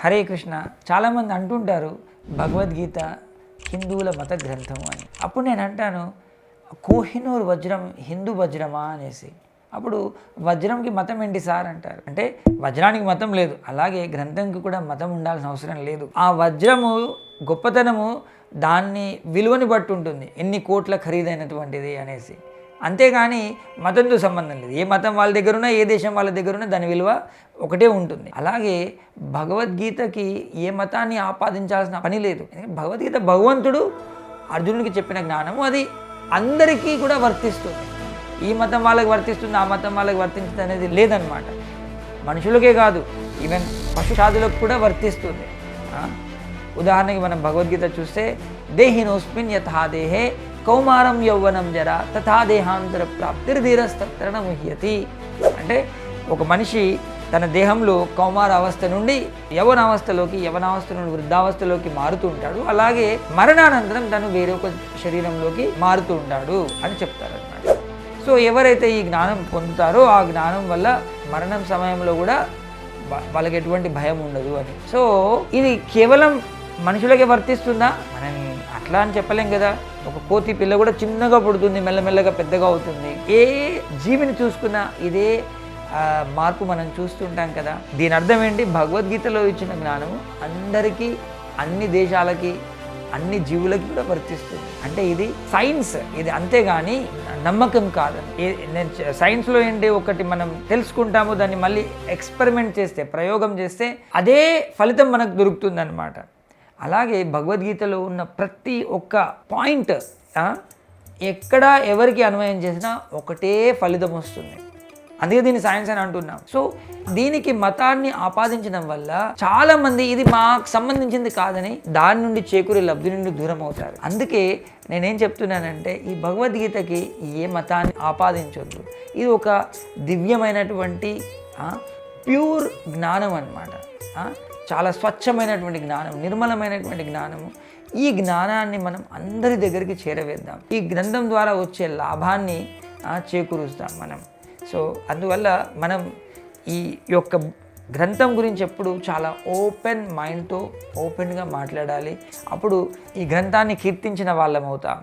హరే కృష్ణ. చాలామంది అంటుంటారు భగవద్గీత హిందువుల మత గ్రంథము అని. అప్పుడు నేను అంటాను కోహినూర్ వజ్రం హిందూ వజ్రమా అనేసి. అప్పుడు వజ్రంకి మతం ఏంటి సార్ అంటారు. అంటే వజ్రానికి మతం లేదు, అలాగే గ్రంథంకి కూడా మతం ఉండాల్సిన అవసరం లేదు. ఆ వజ్రము గొప్పతనము దాన్ని విలువని బట్టి ఉంటుంది, ఎన్ని కోట్ల ఖరీదైనటువంటిది అనేసి. అంతేగాని మతంతో సంబంధం లేదు. ఏ మతం వాళ్ళ దగ్గర ఉన్నా, ఏ దేశం వాళ్ళ దగ్గర ఉన్నా దాని విలువ ఒకటే ఉంటుంది. అలాగే భగవద్గీతకి ఏ మతాన్ని ఆపాదించాల్సిన పని లేదు. భగవద్గీత భగవంతుడు అర్జునుడికి చెప్పిన జ్ఞానము, అది అందరికీ కూడా వర్తిస్తుంది. ఈ మతం వాళ్ళకి వర్తిస్తుంది, ఆ మతం వాళ్ళకి వర్తించింది అనేది లేదనమాట. మనుషులకే కాదు, ఈవెన్ పశుషాదులకు కూడా వర్తిస్తుంది. ఉదాహరణకి మనం భగవద్గీత చూస్తే దేహినోస్మిన్ యథా దేహే కౌమారం యౌవనం జరా తథా దేహాంతర ప్రాప్తిర్ధీరస్తత్ర న ముహ్యతి. అంటే ఒక మనిషి తన దేహంలో కౌమార అవస్థ నుండి యవనావస్థ నుండి వృద్ధావస్థలోకి మారుతూ ఉంటాడు. అలాగే మరణానంతరం తను వేరొక శరీరంలోకి మారుతూ ఉంటాడు అని చెప్తారన్నమాట. సో ఎవరైతే ఈ జ్ఞానం పొందుతారో ఆ జ్ఞానం వల్ల మరణం సమయంలో కూడా వాళ్ళకి ఎటువంటి భయం ఉండదు అని. సో ఇది కేవలం మనుషులకే వర్తిస్తుందా? మనం అట్లా అని చెప్పలేం కదా. ఒక కోతి పిల్ల కూడా చిన్నగా పుడుతుంది, మెల్లమెల్లగా పెద్దగా అవుతుంది. ఏ జీవిని చూసుకున్నా ఇదే మార్పు మనం చూస్తుంటాం కదా. దీని అర్థం ఏంటి? భగవద్గీతలో ఇచ్చిన జ్ఞానము అందరికీ, అన్ని దేశాలకి, అన్ని జీవులకి కూడా వర్తిస్తుంది. అంటే ఇది సైన్స్, ఇది అంతేగాని నమ్మకం కాదని. నేను సైన్స్లో ఏంటి, ఒకటి మనం తెలుసుకుంటాము, దాన్ని మళ్ళీ ఎక్స్పెరిమెంట్ చేస్తే, ప్రయోగం చేస్తే అదే ఫలితం మనకు దొరుకుతుంది అన్నమాట. అలాగే భగవద్గీతలో ఉన్న ప్రతి ఒక్క పాయింట్ ఎక్కడ ఎవరికి అన్వయం చేసినా ఒకటే ఫలితం వస్తుంది. అందుకే దీన్ని సైన్స్ అని అంటున్నాం. సో దీనికి మతాన్ని ఆపాదించడం వల్ల చాలామంది ఇది మాకు సంబంధించింది కాదని దాని నుండి చేకూరే లబ్ధి నుండి దూరం అవుతారు. అందుకే నేనేం చెప్తున్నానంటే ఈ భగవద్గీతకి ఏ మతాన్ని ఆపాదించొద్దు. ఇది ఒక దివ్యమైనటువంటి ప్యూర్ జ్ఞానం అన్నమాట. చాలా స్వచ్ఛమైనటువంటి జ్ఞానం, నిర్మలమైనటువంటి జ్ఞానము. ఈ జ్ఞానాన్ని మనం అందరి దగ్గరికి చేరవేద్దాం. ఈ గ్రంథం ద్వారా వచ్చే లాభాన్ని చేకూరుస్తాం మనం. సో అందువల్ల మనం ఈ యొక్క గ్రంథం గురించి ఎప్పుడు చాలా ఓపెన్ మైండ్తో ఓపెన్గా మాట్లాడాలి. అప్పుడు ఈ గ్రంథాన్ని కీర్తించిన వాళ్ళం అవుతాం.